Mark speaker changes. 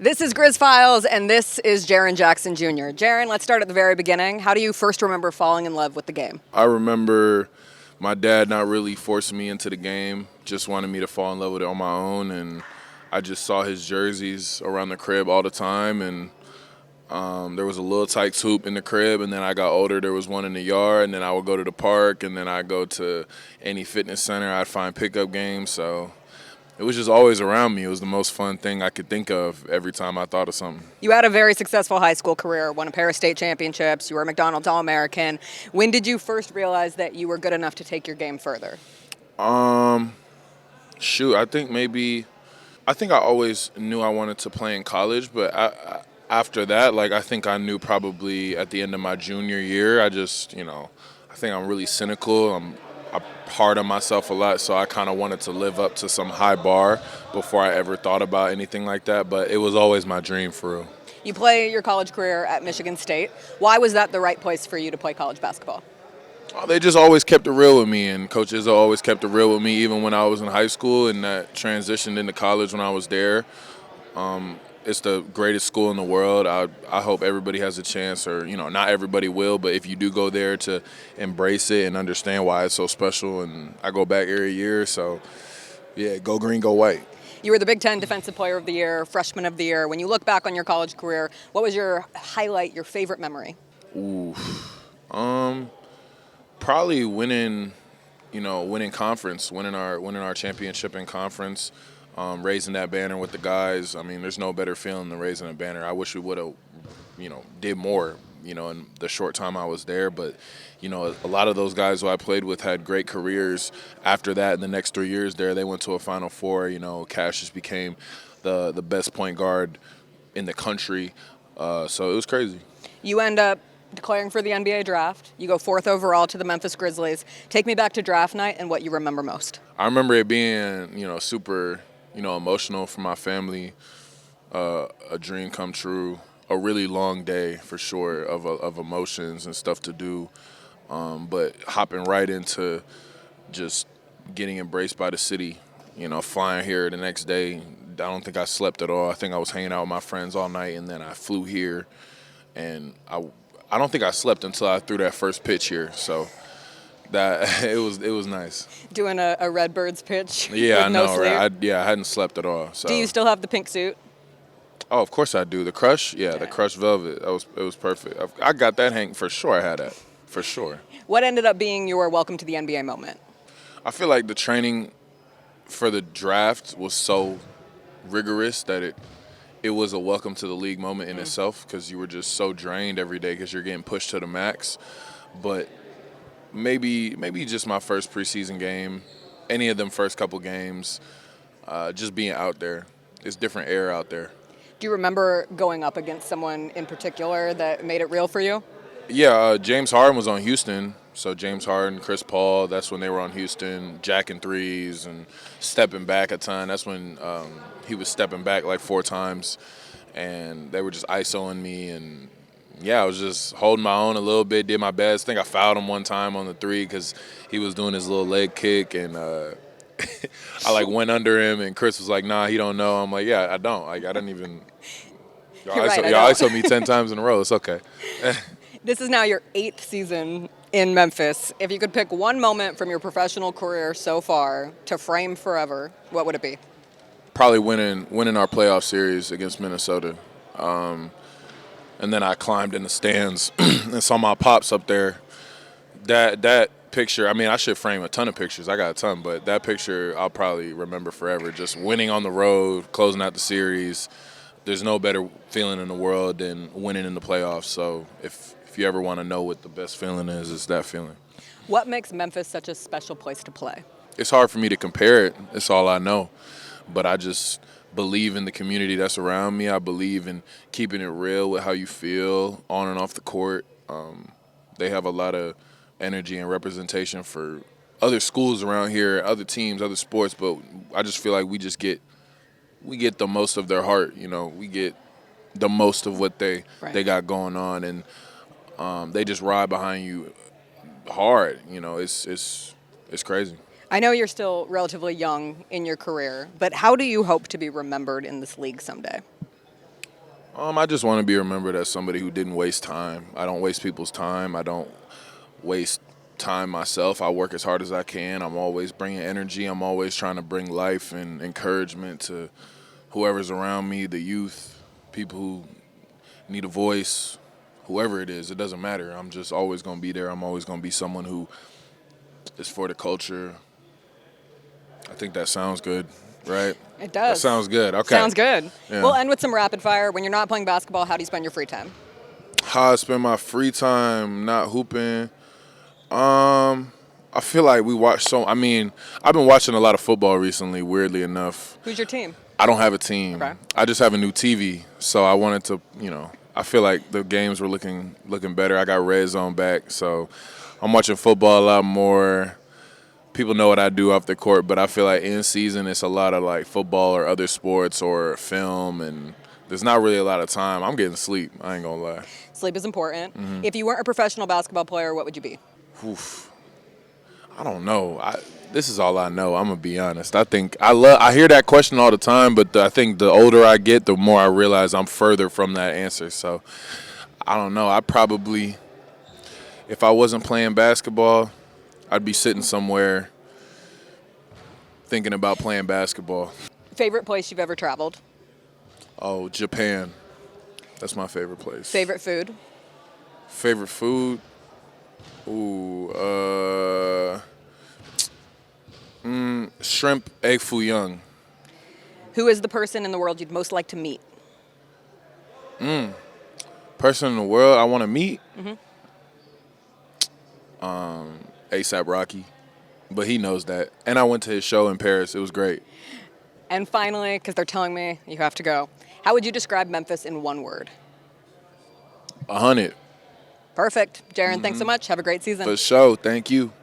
Speaker 1: This is Grizz Files, and this is Jaren Jackson Jr. Jaren, let's start at the very beginning. How do you first remember falling in love with the game?
Speaker 2: I remember my dad not really forcing me into the game, just wanted me to fall in love with it on my own, and I just saw his jerseys around the crib all the time, and there was a little Tykes hoop in the crib, and then I got older, there was one in the yard, and then I would go to the park, and then I'd go to any fitness center, I'd find pickup games, so it was just always around me. It was the most fun thing I could think of every time I thought of something.
Speaker 1: You had a very successful high school career, won a pair of state championships, you were a McDonald's All-American. When did you first realize that you were good enough to take your game further?
Speaker 2: I think I always knew I wanted to play in college, but after that, I think I knew probably at the end of my junior year. I think I'm really cynical. I'm hard on myself a lot, so I kind of wanted to live up to some high bar before I ever thought about anything like that, but it was always my dream for real.
Speaker 1: You play your college career at Michigan State. Why was that the right place for you to play college basketball?
Speaker 2: They just always kept it real with me, and Coach Izzo always kept it real with me, even when I was in high school, and that transitioned into college when I was there. It's the greatest school in the world. I hope everybody has a chance, or not everybody will, but if you do go there, to embrace it and understand why it's so special. And I go back every year, so yeah, go green, go white.
Speaker 1: You were the Big Ten Defensive Player of the Year, Freshman of the Year. When you look back on your college career, what was your highlight, your favorite memory?
Speaker 2: Ooh, probably winning conference, winning our championship in conference. Raising that banner with the guys. I mean, there's no better feeling than raising a banner. I wish we would have, did more, in the short time I was there. But, a lot of those guys who I played with had great careers after that. In the next 3 years there, they went to a Final Four. Cassius became the best point guard in the country. So it was crazy.
Speaker 1: You end up declaring for the NBA draft. You go 4th overall to the Memphis Grizzlies. Take me back to draft night and what you remember most.
Speaker 2: I remember it being, super emotional for my family, a dream come true, a really long day for sure of emotions and stuff to do, but hopping right into just getting embraced by the city, flying here the next day. I don't think I slept at all. I think I was hanging out with my friends all night, and then I flew here, and I don't think I slept until I threw that first pitch here, so that it was nice.
Speaker 1: Doing a Redbirds pitch.
Speaker 2: Yeah,
Speaker 1: with no sleep.
Speaker 2: Right? I hadn't slept at all. So.
Speaker 1: Do you still have the pink suit?
Speaker 2: Oh, of course I do. The Crush, the Crush Velvet. It was perfect. I got that hang for sure. I had that for sure.
Speaker 1: What ended up being your welcome to the NBA moment?
Speaker 2: I feel like the training for the draft was so rigorous that it was a welcome to the league moment in itself, because you were just so drained every day because you're getting pushed to the max. But maybe just my first preseason game, any of them first couple games, just being out there. It's different air out there.
Speaker 1: Do you remember going up against someone in particular that made it real for you?
Speaker 2: Yeah, James Harden was on Houston. So James Harden, Chris Paul, that's when they were on Houston, jacking threes and stepping back a ton. That's when he was stepping back like 4 times, and they were just isoing me, and I was just holding my own a little bit, did my best. I think I fouled him one time on the 3 because he was doing his little leg kick, and I went under him, and Chris was like, "Nah, he don't know." I'm like, "Yeah, I don't. I didn't even." Y'all isoed me 10 times in a row. It's okay.
Speaker 1: This is now your 8th season in Memphis. If you could pick one moment from your professional career so far to frame forever, what would it be?
Speaker 2: Probably winning our playoff series against Minnesota. And then I climbed in the stands and saw my pops up there. That picture, I mean, I should frame a ton of pictures. I got a ton, but that picture I'll probably remember forever. Just winning on the road, closing out the series. There's no better feeling in the world than winning in the playoffs. So if you ever want to know what the best feeling is, it's that feeling.
Speaker 1: What makes Memphis such a special place to play?
Speaker 2: It's hard for me to compare it. It's all I know. But I just believe in the community that's around me. I believe in keeping it real with how you feel on and off the court. They have a lot of energy and representation for other schools around here, other teams, other sports, but I just feel like we get the most of their heart. We get the most of what they got going on, and they just ride behind you hard. It's crazy.
Speaker 1: I know you're still relatively young in your career, but how do you hope to be remembered in this league someday?
Speaker 2: I just want to be remembered as somebody who didn't waste time. I don't waste people's time. I don't waste time myself. I work as hard as I can. I'm always bringing energy. I'm always trying to bring life and encouragement to whoever's around me, the youth, people who need a voice, whoever it is. It doesn't matter. I'm just always going to be there. I'm always going to be someone who is for the culture. I think that sounds good, right?
Speaker 1: It does.
Speaker 2: That sounds good. Okay.
Speaker 1: Sounds good.
Speaker 2: Yeah.
Speaker 1: We'll end with some rapid fire. When you're not playing basketball, how do you spend your free time?
Speaker 2: How I spend my free time not hooping. I feel like we watch I've been watching a lot of football recently, weirdly enough.
Speaker 1: Who's your team?
Speaker 2: I don't have a team.
Speaker 1: Okay.
Speaker 2: I just have a new TV, so I wanted to, I feel like the games were looking better. I got Red Zone back, so I'm watching football a lot more. People know what I do off the court, but I feel like in season it's a lot of like football or other sports or film, and there's not really a lot of time. I'm getting sleep. I ain't gonna lie.
Speaker 1: Sleep is important.
Speaker 2: Mm-hmm.
Speaker 1: If you weren't a professional basketball player, what would you be?
Speaker 2: Oof. I don't know. This is all I know. I'm gonna be honest. I hear that question all the time, but I think the older I get, the more I realize I'm further from that answer. So I don't know. If I wasn't playing basketball, I'd be sitting somewhere thinking about playing basketball.
Speaker 1: Favorite place you've ever traveled?
Speaker 2: Oh, Japan. That's my favorite place.
Speaker 1: Favorite food?
Speaker 2: Favorite food? Ooh, shrimp egg foo young.
Speaker 1: Who is the person in the world you'd most like to meet?
Speaker 2: Person in the world I want to meet?
Speaker 1: Mm-hmm.
Speaker 2: ASAP Rocky. But he knows that. And I went to his show in Paris. It was great.
Speaker 1: And finally, because they're telling me you have to go, how would you describe Memphis in one word?
Speaker 2: 100.
Speaker 1: Perfect. Jaren, thanks so much. Have a great season.
Speaker 2: For sure. Thank you.